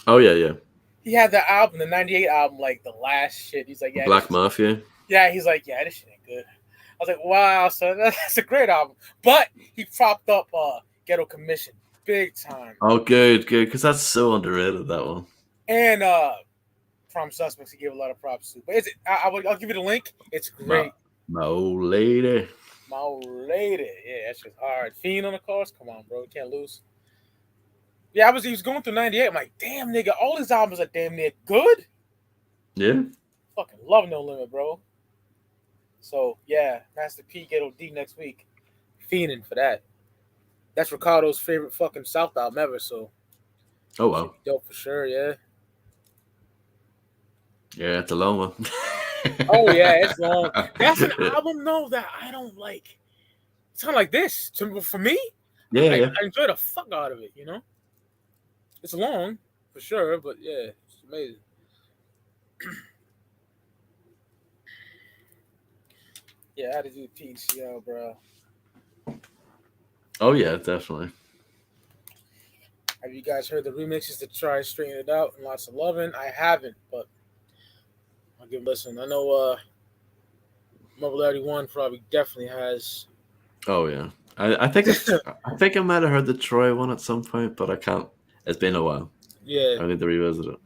Oh yeah. He had the album, the 98 album, like the last shit. He's like, yeah, Black Mafia. Yeah, he's like, yeah, this shit ain't good. I was like, wow, son, that's a great album. But he propped up Ghetto Commission big time. Oh, good, because that's so underrated, that one. And Prime Suspects, he gave a lot of props to. But I'll give you the link. It's great. My old lady. My old lady. Yeah, that's just hard. Fiend on the course? Come on, bro. You can't lose. Yeah, he was going through 98. I'm like, damn, nigga, all his albums are damn near good. Yeah. Fucking love No Limit, bro. So, yeah, Master P, Ghetto D next week. Fiending for that. That's Ricardo's favorite fucking South album ever, so. Oh, wow. Dope for sure, yeah. Yeah, it's a long one. Oh, yeah, it's long. That's an album, though, that I don't like. It's kind of like this. For me, yeah. I enjoy the fuck out of it, you know? It's long, for sure, but yeah, it's amazing. Yeah, I had to do PCL, bro. Oh, yeah, definitely. Have you guys heard the remixes to try and straighten it out and lots of loving? I haven't, but I'll give a listen. I know Mobility One probably definitely has. Oh, yeah. I think I might have heard the Troy one at some point, but I can't. It's been a while. Yeah. I need to revisit it.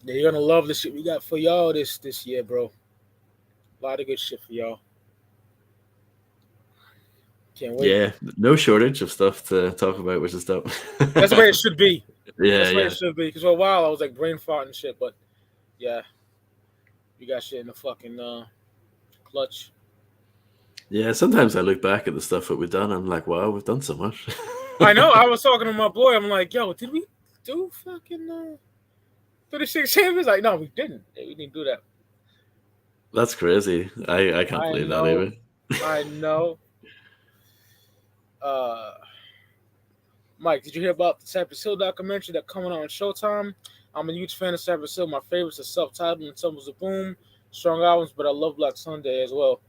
Yeah, you're gonna love the shit we got for y'all this year, bro. A lot of good shit for y'all. Can't wait. Yeah, no shortage of stuff to talk about, which is dope. That's the way it should be. Yeah, That's the way it should be. Because for a while I was like brain farting shit, but yeah, you got shit in the fucking clutch. Yeah, sometimes I look back at the stuff that we've done. I'm like, wow, we've done so much. I know. I was talking to my boy. I'm like, yo, did we do fucking 36 champions? Like, no, we didn't. We didn't do that. That's crazy. I can't believe that either. I know. Mike, did you hear about the Cypress Hill documentary that coming on Showtime? I'm a huge fan of Cypress Hill. My favorites are Self-Titled and Tumbles of Boom, strong albums, but I love Black Sunday as well.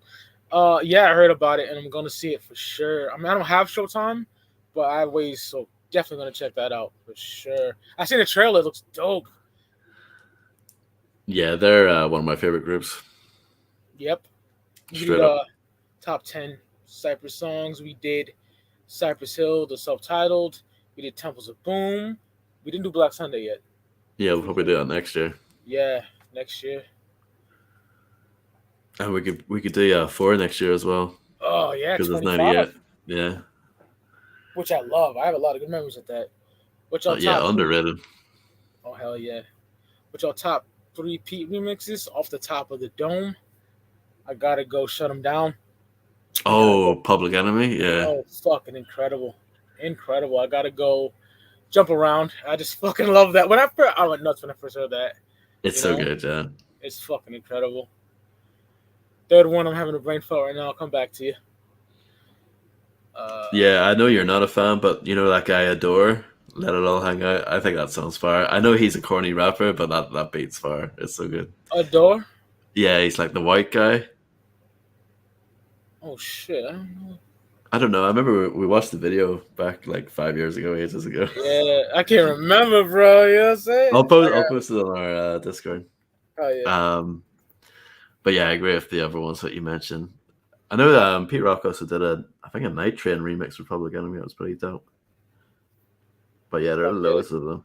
Yeah, I heard about it, and I'm gonna see it for sure. I mean, I don't have Showtime, but I have ways, so definitely gonna check that out for sure. I seen the trailer; it looks dope. Yeah, they're one of my favorite groups. Yep. Straight up. Top 10 Cypress songs. We did Cypress Hill, the Self-Titled. We did Temples of Boom. We didn't do Black Sunday yet. Yeah, we'll probably do that next year. Yeah, next year. And we could do 4 next year as well. Oh yeah, because it's 98. Yeah. Which I love. I have a lot of good memories of that. Which top underrated. Oh hell yeah! Which your top 3 Pete remixes off the top of the dome? I gotta go shut them down. Oh, Public Enemy, yeah. Oh, fucking incredible, incredible! I gotta go jump around. I just fucking love that. I went nuts when I first heard that. It's so good, yeah. It's fucking incredible. Third one, I'm having a brain fart right now. I'll come back to you. Yeah, I know you're not a fan, but you know that guy Adore, Let It All Hang Out. I think that sounds fire. I know he's a corny rapper, but that beat's fire. It's so good. Adore? Yeah, he's like the white guy. Oh shit, I don't know. I don't know. I remember we watched the video back like 5 years ago, ages ago. Yeah, I can't remember, bro. You know what I'm saying? I'll post it on our Discord. Oh yeah. But yeah, I agree with the other ones that you mentioned. I know Pete Rock also did a Night Train remix for Public Enemy. That was pretty dope. But yeah, there are loads of them.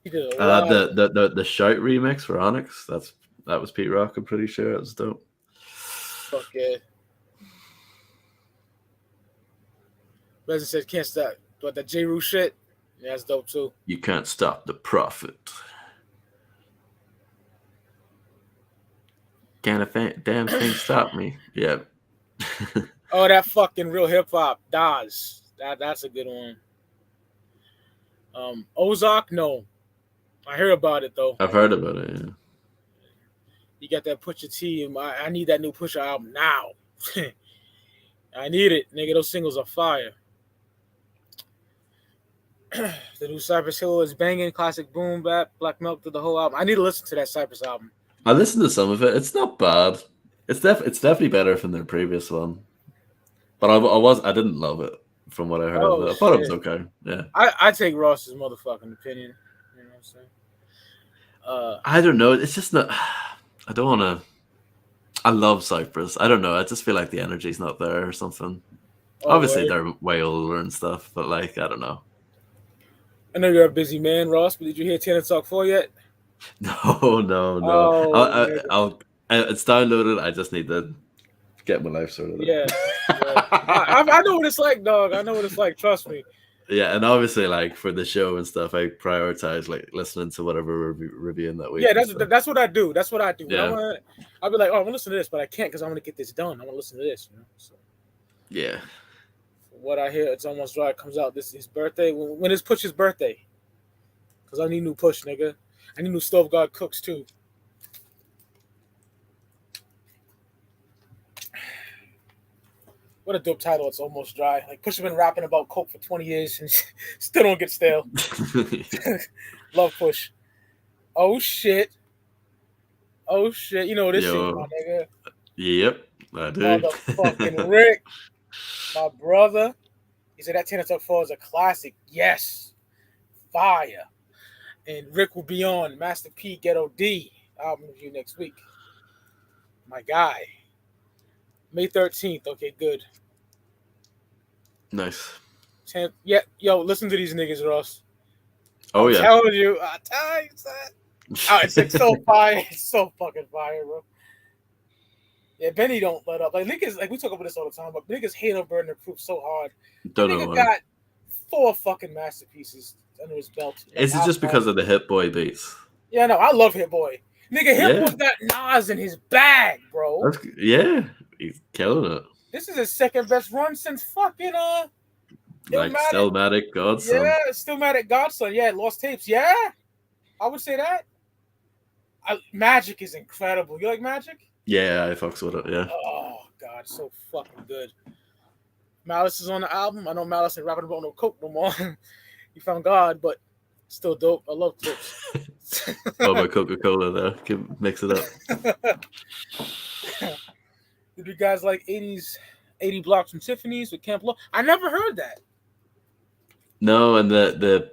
He did a lot. The Shout remix for Onyx. That was Pete Rock. I'm pretty sure it was dope. Fuck yeah. Resin said can't stop. But that J. Rue shit, yeah, that's dope too. You can't stop the prophet. Can't a damn thing stop me. Yeah. Oh, that fucking real hip hop. Daz. That's a good one. Ozark, no. I heard about it though. I've heard about it, yeah. You got that Pusha T. I need that new Pusha album now. I need it, nigga. Those singles are fire. The new Cypress Hill is banging. Classic boom bap. Black Milk did the whole album. I need to listen to that Cypress album. I listened to some of it. It's not bad. It's definitely better than their previous one. But I didn't love it from what I heard of it. I thought it was okay. Yeah. I take Ross's motherfucking opinion. You know what I'm saying? I don't know. It's just not. I don't want to. I love Cypress. I don't know. I just feel like the energy's not there or something. Obviously, they're way older and stuff, but like, I don't know. I know you're a busy man, Ross, but did you hear T.R.O.Y. Talk yet? No. Oh, it's downloaded. I just need to get my life sorted. Yeah. I know what it's like, dog. I know what it's like. Trust me. Yeah, and obviously, like for the show and stuff, I prioritize like listening to whatever reviewing that week. Yeah, that's what I do. That's what I do. Yeah. I'll be like, oh, I want to listen to this, but I can't because I want to get this done. I want to listen to this. You know. So, yeah. What I hear, It's Almost Dry comes out his birthday. When is Push's birthday? Because I need new Push, nigga. I need new Stove God Cooks too. What a dope title, It's Almost Dry. Like, Push has been rapping about coke for 20 years and still don't get stale. Love Push. Oh, shit. You know this shit, my nigga. Yep, I do. Motherfucking Rick. My brother. He said that Tenor Tuck 4 is a classic. Yes. Fire. And Rick will be on Master P Ghetto D album review next week. My guy. May 13th. Okay, good. Nice. Yeah, yo, listen to these niggas, Ross. Oh, yeah. I tell you, son. Oh, it's so fire. It's so fucking fire, bro. Yeah, Benny don't let up. Like, niggas, like, we talk about this all the time, but niggas hate on Burden of Proof so hard. Don't know why. Nigga got 4 fucking masterpieces under his belt. Like, is it just because of the Hit Boy beats? Yeah, no, I love Hit Boy. Nigga, Hit Boy got Nas in his bag, bro. Yeah, he's killing it. This is his second best run since fucking like Stillmatic Godson. Yeah, Stillmatic Godson. Yeah, Lost Tapes. Yeah. I would say that. Magic is incredible. You like Magic? Yeah, I fucks with it. Yeah. Oh God, so fucking good. Malice is on the album. I know Malice ain't rapping about no coke no more. He found God, but still dope. I love tips. What about Coca-Cola there? Can mix it up. Did you guys like 80 Blocks from Tiffany's with Camp Lo? I never heard that. No, and the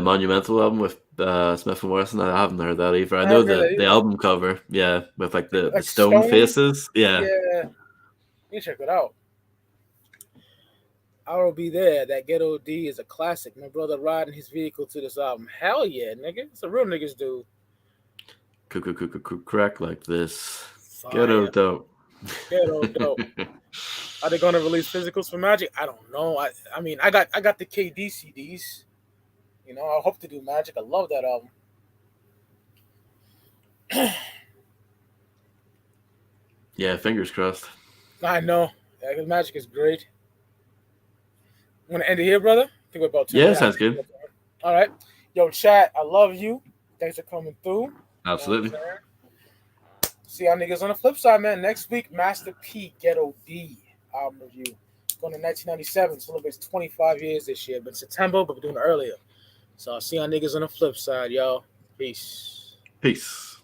Monumental album with Smith and Wesson, I haven't heard that either. I I know haven't heard that the either. album cover, yeah, with like the Like stone Stone? faces. Yeah. Yeah. You check it out. I will be there. That Ghetto D is a classic. My brother riding his vehicle to this album. Hell yeah, nigga. It's a real niggas dude. Crack like this. Fire. Ghetto dope. Ghetto dope. Are they gonna release physicals for Magic? I don't know. I mean I got the KD CDs. You know, I hope to do Magic. I love that album. Yeah, fingers crossed. I know. Yeah, Magic is great. Want to end it here, brother? I think we're about 10 Yeah, minutes. sounds good. All right. Yo, chat, I love you. Thanks for coming through. Absolutely. You know what I'm saying? See y'all niggas on the flip side, man. Next week, Master P Ghetto D album review. Going to 1997. Celebrates 25 years this year. But September, but we're doing it earlier. So I'll see y'all niggas on the flip side, y'all. Peace. Peace.